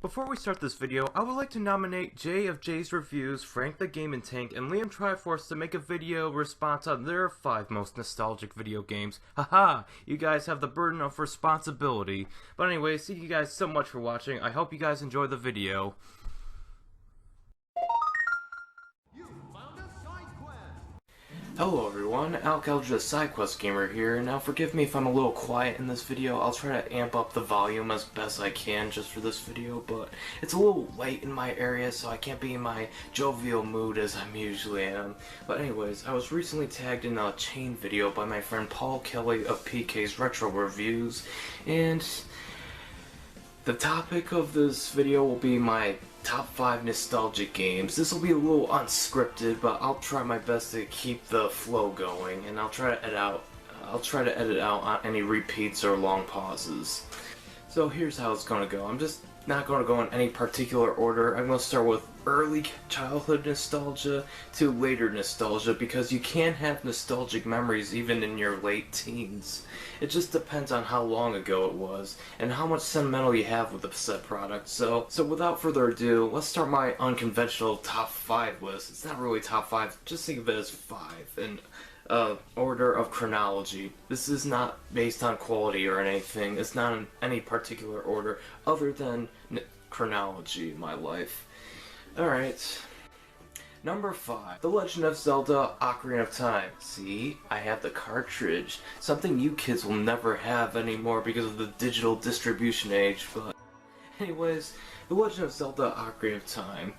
Before we start this video, I would like to nominate Jay of Jay's Reviews, Frank the Game and Tank, and Liam Triforce to make a video response on their 5 most nostalgic video games. Haha, you guys have the burden of responsibility. But anyway, thank you guys so much for watching. I hope you guys enjoy the video. Hello everyone, Alcalja SideQuest Gamer here. Now forgive me if I'm a little quiet in this video. I'll try to amp up the volume as best I can just for this video, but it's a little late in my area, so I can't be in my jovial mood as I usually am. But anyways, I was recently tagged in a chain video by my friend Paul Kelly of PK's Retro Reviews, and the topic of this video will be my top 5 nostalgic games. This will be a little unscripted, but I'll try my best to keep the flow going, and I'll try to edit out any repeats or long pauses. So here's how it's gonna go. I'm just not gonna go in any particular order. I'm gonna start with early childhood nostalgia to later nostalgia, because you can have nostalgic memories even in your late teens. It just depends on how long ago it was and how much sentimental you have with the said product. So without further ado, let's start my unconventional top 5 list. It's not really top 5, just think of it as 5 in order of chronology. This is not based on quality or anything. It's not in any particular order other than chronology in my life. Alright. Number 5, The Legend of Zelda Ocarina of Time. See, I have the cartridge. Something you kids will never have anymore because of the digital distribution age, but anyways, The Legend of Zelda Ocarina of Time.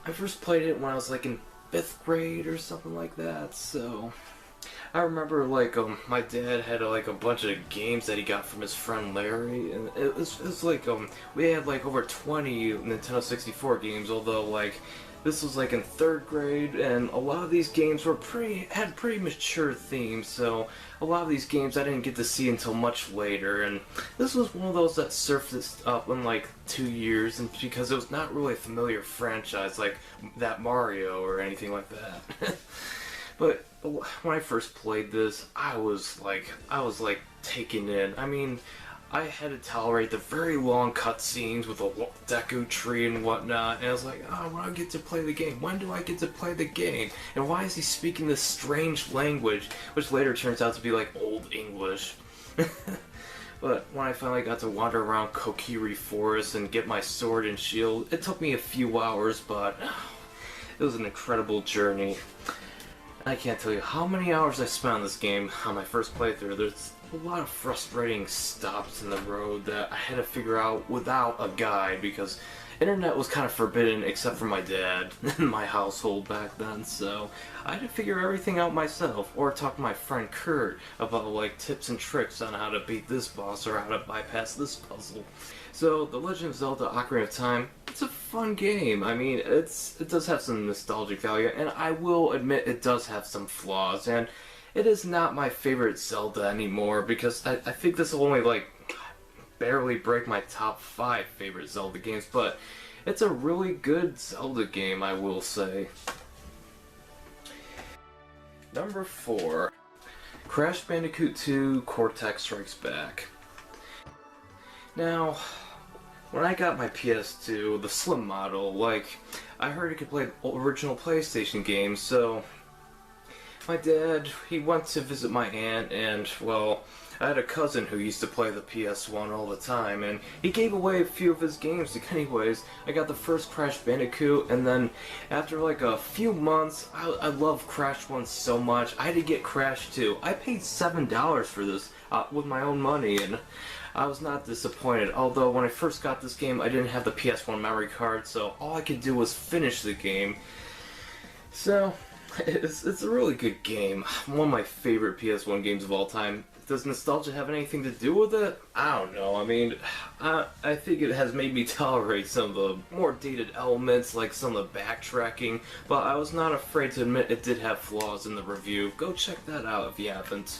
I first played it when I was like in 5th grade or something like that, so I remember like my dad had like a bunch of games that he got from his friend Larry, and it was like we had like over 20 Nintendo 64 games, although like this was like in 3rd grade, and a lot of these games were had pretty mature themes, so a lot of these games I didn't get to see until much later, and this was one of those that surfaced up in like 2 years, and because it was not really a familiar franchise like that Mario or anything like that. But when I first played this, I was like taken in. I mean, I had to tolerate the very long cutscenes with a Deku tree and whatnot, and I was like, oh, when do I get to play the game? When do I get to play the game? And why is he speaking this strange language, which later turns out to be like Old English? But when I finally got to wander around Kokiri Forest and get my sword and shield, it took me a few hours, but it was an incredible journey. I can't tell you how many hours I spent on this game on my first playthrough. There's a lot of frustrating stops in the road that I had to figure out without a guide, because internet was kind of forbidden except for my dad in my household back then, so I had to figure everything out myself, or talk to my friend Kurt about like tips and tricks on how to beat this boss or how to bypass this puzzle. So, The Legend of Zelda Ocarina of Time, it's a fun game. I mean, it does have some nostalgic value, and I will admit it does have some flaws, and it is not my favorite Zelda anymore, because I think this will only like barely break my top 5 favorite Zelda games, but it's a really good Zelda game, I will say. Number 4, Crash Bandicoot 2 Cortex Strikes Back. Now, when I got my PS2, the Slim model, like, I heard it could play original PlayStation games, so my dad, he went to visit my aunt, and, well, I had a cousin who used to play the PS1 all the time, and he gave away a few of his games. Anyways, I got the first Crash Bandicoot, and then after like a few months, I love Crash 1 so much, I had to get Crash 2. I paid $7 for this with my own money, and I was not disappointed, although when I first got this game, I didn't have the PS1 memory card, so all I could do was finish the game. So, it's a really good game. One of my favorite PS1 games of all time. Does nostalgia have anything to do with it? I don't know. I mean, I think it has made me tolerate some of the more dated elements, like some of the backtracking, but I was not afraid to admit it did have flaws in the review. Go check that out if you haven't.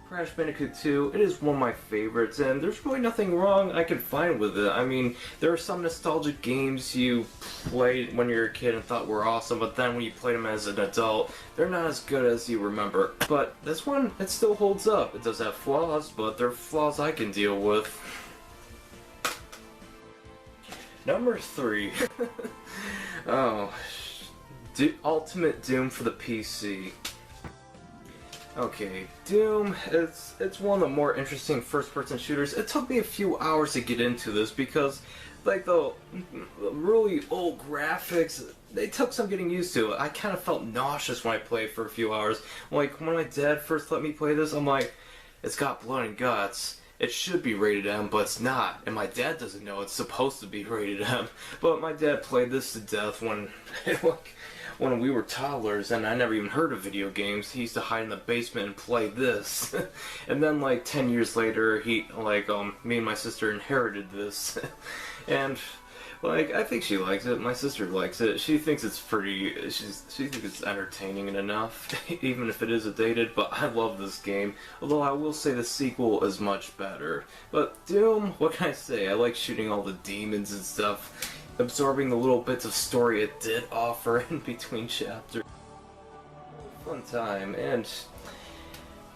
Crash Bandicoot 2, it is one of my favorites, and there's really nothing wrong I can find with it. I mean, there are some nostalgic games you played when you were a kid and thought were awesome, but then when you played them as an adult, they're not as good as you remember. But this one, it still holds up. It does have flaws, but they're flaws I can deal with. Number 3. Oh, Ultimate Doom for the PC. Okay, Doom, it's one of the more interesting first-person shooters. It took me a few hours to get into this because, like, the really old graphics, they took some getting used to. I kind of felt nauseous when I played for a few hours. Like, when my dad first let me play this, I'm like, it's got blood and guts. It should be rated M, but it's not. And my dad doesn't know it's supposed to be rated M. But my dad played this to death when we were toddlers, and I never even heard of video games. He used to hide in the basement and play this. And then, like, 10 years later, me and my sister inherited this. And, like, I think she likes it. My sister likes it. She thinks it's she thinks it's entertaining enough, even if it is dated, but I love this game. Although I will say the sequel is much better. But Doom, what can I say? I like shooting all the demons and stuff, absorbing the little bits of story it did offer in between chapters. Fun time, and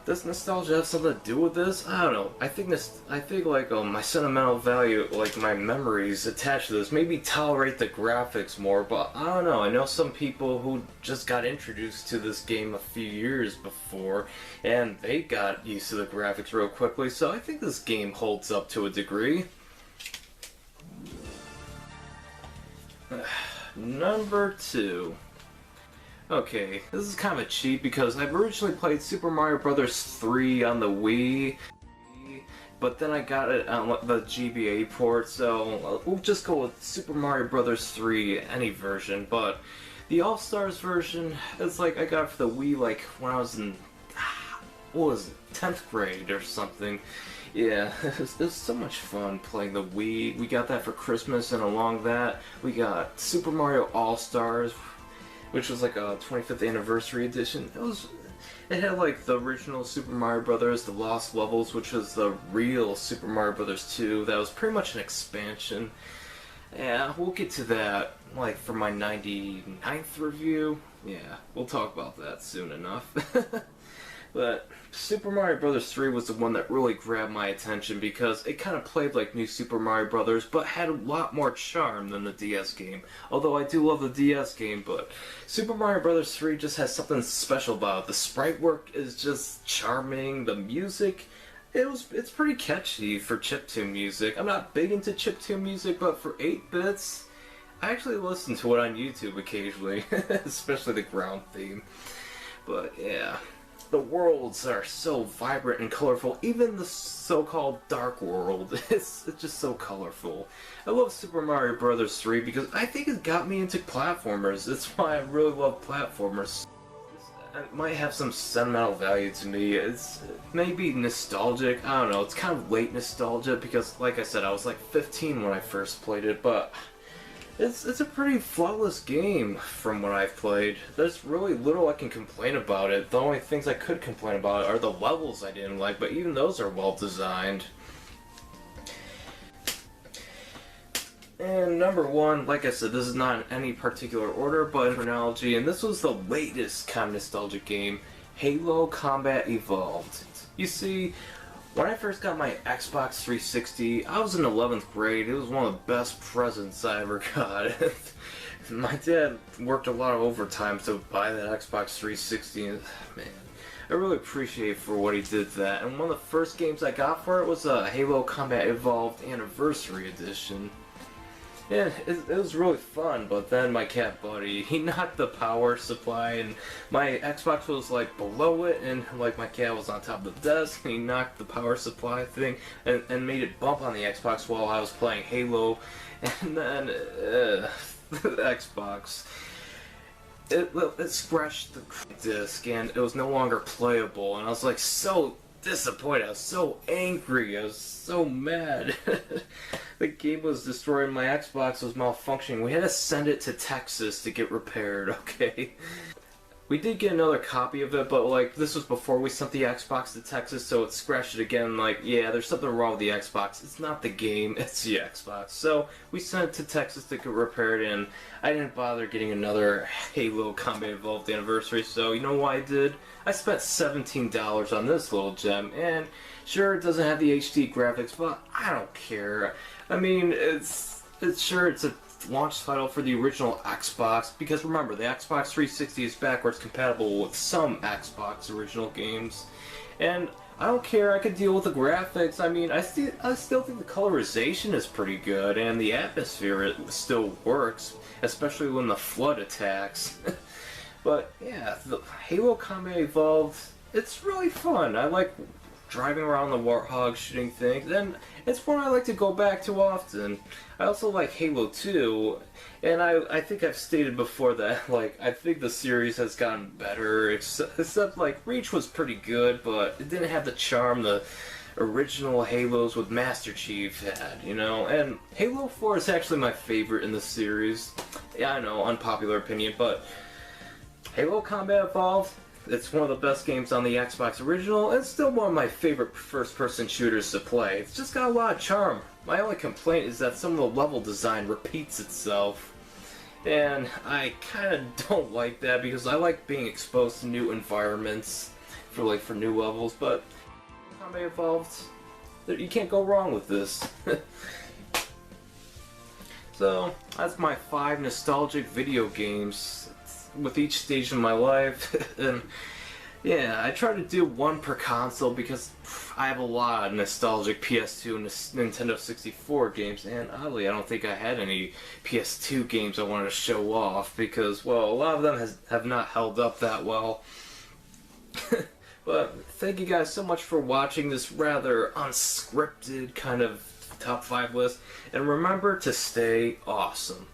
does nostalgia have something to do with this? I don't know. I think my sentimental value, like my memories attached to this, maybe tolerate the graphics more, but I don't know. I know some people who just got introduced to this game a few years before, and they got used to the graphics real quickly, so I think this game holds up to a degree. Number 2. Okay, this is kind of a cheat because I've originally played Super Mario Bros. 3 on the Wii, but then I got it on the GBA port, so we'll just go with Super Mario Bros. 3, any version, but the All-Stars version, it's like I got it for the Wii like when I was in, 10th grade or something. Yeah, it was so much fun playing the Wii. We got that for Christmas, and along that, we got Super Mario All-Stars, which was like a 25th anniversary edition. It had like the original Super Mario Brothers, the Lost Levels, which was the real Super Mario Brothers 2. That was pretty much an expansion. Yeah, we'll get to that, like, for my 99th review. Yeah, we'll talk about that soon enough. But Super Mario Bros. 3 was the one that really grabbed my attention because it kind of played like New Super Mario Bros. But had a lot more charm than the DS game. Although I do love the DS game, but Super Mario Bros. 3 just has something special about it. The sprite work is just charming. The music, it's pretty catchy for chiptune music. I'm not big into chiptune music, but for 8 bits, I actually listen to it on YouTube occasionally, especially the ground theme. But yeah. The worlds are so vibrant and colorful. Even the so-called dark world, it's just so colorful. I love Super Mario Bros. 3 because I think it got me into platformers. That's why I really love platformers. It might have some sentimental value to me. It's maybe nostalgic. I don't know. It's kind of late nostalgia because, like I said, I was like 15 when I first played it, but It's a pretty flawless game from what I've played. There's really little I can complain about it. The only things I could complain about are the levels I didn't like, but even those are well designed. And number 1, like I said, this is not in any particular order, but in chronology, and this was the latest kind of nostalgic game, Halo Combat Evolved. You see, when I first got my Xbox 360, I was in 11th grade. It was one of the best presents I ever got. My dad worked a lot of overtime to buy that Xbox 360, and man, I really appreciate for what he did that. And one of the first games I got for it was a Halo Combat Evolved Anniversary Edition. Yeah, it was really fun, but then my cat buddy, he knocked the power supply, and my Xbox was like below it, and like my cat was on top of the desk, and he knocked the power supply thing, and made it bump on the Xbox while I was playing Halo, and then, the Xbox, it scratched the disc, and it was no longer playable, and I was like so disappointed, I was so angry, I was so mad. The game was destroyed, my Xbox was malfunctioning. We had to send it to Texas to get repaired, okay? We did get another copy of it, but like, this was before we sent the Xbox to Texas, so it scratched it again, like, yeah, there's something wrong with the Xbox. It's not the game, it's the Xbox. So, we sent it to Texas to get repaired, and I didn't bother getting another Halo Combat Evolved Anniversary, so you know what I did? I spent $17 on this little gem, and sure, it doesn't have the HD graphics, but I don't care. I mean, it's it's a launch title for the original Xbox, because remember, the Xbox 360 is backwards compatible with some Xbox original games. And I don't care, I could deal with the graphics. I mean, I still think the colorization is pretty good, and the atmosphere, it still works, especially when the flood attacks. But yeah, the Halo Combat Evolved, it's really fun. I like driving around the Warthog, shooting things, and it's one I like to go back to often. I also like Halo 2, and I think I've stated before that, like, I think the series has gotten better, except like, Reach was pretty good, but it didn't have the charm the original Halos with Master Chief had, you know? And Halo 4 is actually my favorite in the series. Yeah, I know, unpopular opinion, but Halo Combat Evolved, it's one of the best games on the Xbox original, and it's still one of my favorite first-person shooters to play. It's just got a lot of charm. My only complaint is that some of the level design repeats itself. And I kind of don't like that, because I like being exposed to new environments for new levels, but Combat Evolved, you can't go wrong with this. So, that's my 5 nostalgic video games with each stage in my life. And yeah, I try to do one per console because I have a lot of nostalgic PS2 and Nintendo 64 games, and oddly I don't think I had any PS2 games I wanted to show off because, well, a lot of them have not held up that well. But thank you guys so much for watching this rather unscripted kind of top 5 list, and remember to stay awesome.